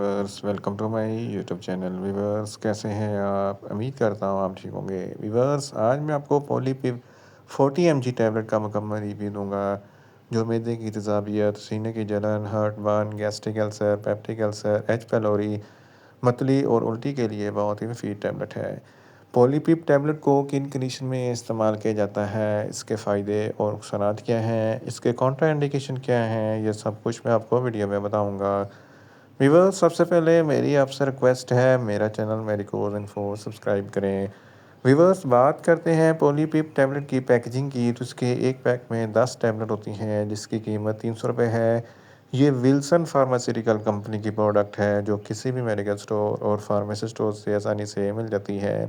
Viewers welcome to my YouTube channel. Viewers कैसे हैं आप? उम्मीद करता हूँ आप ठीक होंगे। व्यूअर्स आज मैं आपको पॉलीपिव 40 mg टैबलेट का मुकम्मल रिव्यू दूंगा जो मैदे की तेज़ाबियत, सीने की जलन, heart burn, gastric ulcer, peptic ulcer, H pylori, मतली और उल्टी के लिए बहुत ही मुफीद टैबलेट है। पॉलीपिप टैबलेट को किन कंडीशन में इस्तेमाल किया जाता है, इसके फ़ायदे और नुकसानात क्या हैं, इसके कॉन्ट्रा इंडिकेशन क्या हैं, ये सब कुछ मैं आपको वीडियो में बताऊंगा। व्यूअर्स सबसे पहले मेरी आपसे रिक्वेस्ट है, मेरा चैनल मेडिकोज इन्फो सब्सक्राइब करें। व्यूअर्स बात करते हैं पॉलीपिप टैबलेट की पैकेजिंग की, तो इसके एक पैक में 10 टैबलेट होती हैं जिसकी कीमत 300 रुपये है। ये विल्सन फार्मास्यूटिकल कंपनी की प्रोडक्ट है जो किसी भी मेडिकल स्टोर और फार्मेसी स्टोर से आसानी से मिल जाती है।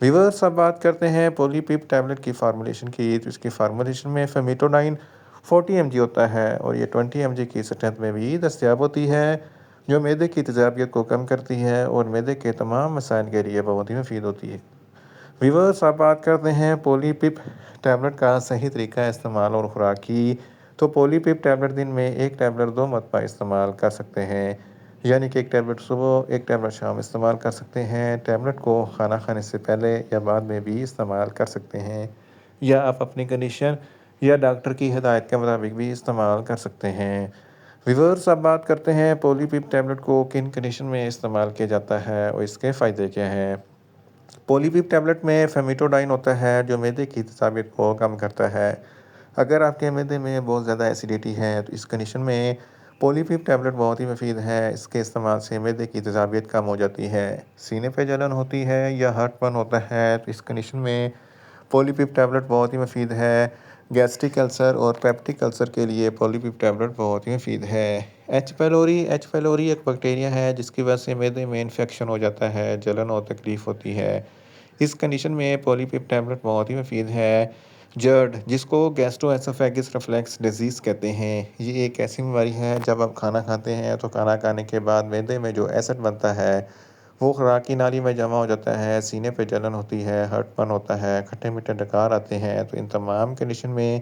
व्यूअर्स अब बात करते हैं पॉलीपिप टैबलेट की फार्मूलेशन की, तो इसकी फार्मूलेशन में फेमिटोडाइन 40 mg होता है और ये 20 mg की स्ट्रेंथ में भी दस्तियाब होती है जो मैदे की तेज़ाबियत को कम करती है और मैदे के तमाम मसाइल के लिए बहुत ही मुफीद होती है। व्यूअर्स अब बात करते हैं पॉलीपिप टैबलेट का सही तरीका इस्तेमाल और खुराक की। तो पॉलीपिप टैबलेट दिन में एक टैबलेट 2 मरतबा इस्तेमाल कर सकते हैं, यानी कि एक टैबलेट सुबह एक टैबलेट शाम इस्तेमाल कर सकते हैं। टैबलेट को खाना खाने से पहले या बाद में भी इस्तेमाल कर सकते हैं, या आप अपनी कंडीशन या डॉक्टर की हिदायत के मुताबिक भी इस्तेमाल कर सकते हैं। व्यूअर्स अब बात करते हैं पॉलीपिप टैबलेट को किन कंडीशन में इस्तेमाल किया जाता है और इसके फ़ायदे क्या हैं। पॉलीपिप टैबलेट में फेमिटोडाइन होता है जो मैदे की तेज़ाबियत को कम करता है। अगर आपके मैदे में बहुत ज़्यादा एसिडिटी है तो इस कंडीशन में पॉलीपिप टैबलेट बहुत ही मुफीद है। इसके इस्तेमाल से मैदे की तेज़ाबियत कम हो जाती है। सीने पे जलन होती है या हार्टबर्न होता है तो इस कंडीशन में पॉलीपिप टैबलेट बहुत ही मुफीद है। गैस्ट्रिक अल्सर और पेप्टिक अल्सर के लिए पॉलीपिप टैबलेट बहुत ही मुफीद है। एच पैलोरी एक बैक्टीरिया है जिसकी वजह से मैदे में इन्फेक्शन हो जाता है, जलन और तकलीफ़ होती है। इस कंडीशन में पॉलीपिप टैबलेट बहुत ही मुफीद है। जर्ड, जिसको गैस्ट्रोएसोफेगस रिफ्लक्स डिजीज़ कहते हैं, ये एक ऐसी बीमारी है जब आप खाना खाते हैं तो खाना खाने के बाद मैदे में जो एसिड बनता है वो खुराक की नाली में जमा हो जाता है, सीने पे जलन होती है, हर्टबर्न होता है, खट्टे मीठे डकार आते हैं। तो इन तमाम कंडीशन में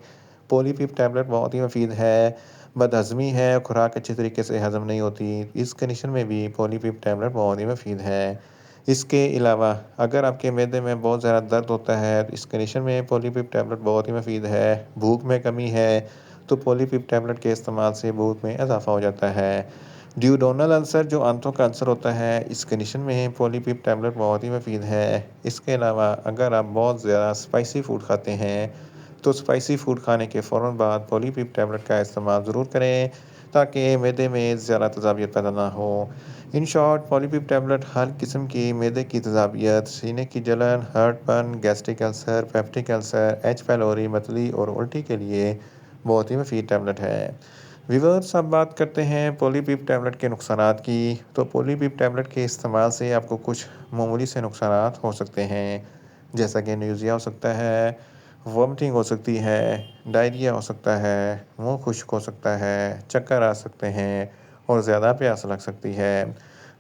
पॉलीपिप टैबलेट बहुत ही मुफीद है। बदहज़मी है, खुराक अच्छे तरीके से हज़म नहीं होती, इस कंडीशन में भी पॉलीपिप टैबलेट बहुत ही मुफीद है। इसके अलावा अगर आपके मैदे में बहुत ज़्यादा दर्द होता है तो इस कंडीशन में पॉलीपिप टैबलेट बहुत ही मुफीद है। भूख में कमी है तो पॉलीपिप टैबलेट के इस्तेमाल से भूख में इजाफ़ा हो जाता है। ड्यूडोनल अल्सर जो आंतों का अल्सर होता है, इस कंडीशन में पॉलीपिप टैबलेट बहुत ही मुफीद है। इसके अलावा अगर आप बहुत ज़्यादा स्पाइसी फूड खाते हैं तो स्पाइसी फूड खाने के फ़ौरन बाद पॉलीपिप टैबलेट का इस्तेमाल ज़रूर करें ताकि मैदे में ज़्यादा तेज़ाबियत पैदा ना हो। इन शॉर्ट पॉलीपिप टैबलेट हर किस्म की मैदे की तेज़ाबियत, सीने की जलन, heartburn, gastric ulcer, peptic ulcer, H pylori, मतली और उल्टी के लिए बहुत ही मुफीद टैबलेट है। व्यूअर्स अब बात करते हैं पॉलीपिप टैबलेट के नुकसानात की। तो पॉलीपिप टैबलेट के इस्तेमाल से आपको कुछ मामूली से नुकसानात हो सकते हैं, जैसा कि नौसिया हो सकता है, वॉमिटिंग हो सकती है, डायरिया हो सकता है, मुंह खुश्क हो सकता है, चक्कर आ सकते हैं और ज़्यादा प्यास लग सकती है।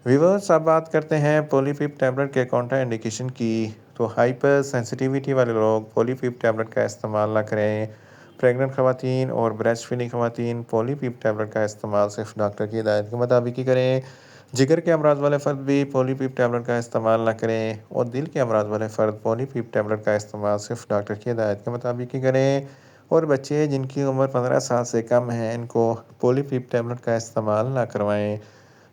व्यूअर्स अब बात करते हैं पॉलीपिप टैबलेट के कॉन्ट्रा इंडिकेशन की। तो हाइपर सेंसिटिविटी वाले लोग पॉलीपिप टैबलेट का इस्तेमाल ना करें। प्रेग्नेंट ख़वातीन और ब्रेस्ट फीडिंग ख़वातीन पॉलीपिप टैबलेट का इस्तेमाल सिर्फ डॉक्टर की हिदायत के मुताबिक ही करें। जिगर के अमराज वाले फ़र्द भी पॉलीपिप टैबलेट का इस्तेमाल ना करें और दिल के अमराज वाले फ़र्द पॉलीपिप टैबलेट का इस्तेमाल सिर्फ डॉक्टर की हिदायत के मुताबिक ही करें। और बच्चे जिनकी उम्र 15 साल से कम है इनको पॉलीपिप टैबलेट का इस्तेमाल ना करवाएं।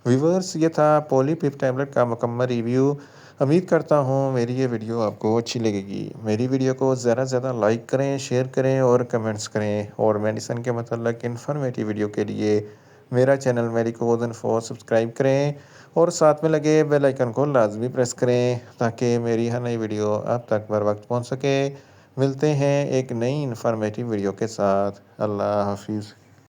व्यूअर्स ये था पॉलीपिप टैबलेट का मुकम्मल रिव्यू। उम्मीद करता हूँ मेरी ये वीडियो आपको अच्छी लगेगी। मेरी वीडियो को ज़्यादा से ज़्यादा लाइक करें, शेयर करें और कमेंट्स करें। और मेडिसिन के मतलब इन्फॉर्मेटिव वीडियो के लिए मेरा चैनल मेडिकोज इन्फो सब्सक्राइब करें और साथ में लगे बेल आइकन को लाजमी प्रेस करें ताकि मेरी हर नई वीडियो आप तक बर वक्त पहुँच सके। मिलते हैं एक नई इन्फॉर्मेटिव वीडियो के साथ। अल्लाह हाफिज़।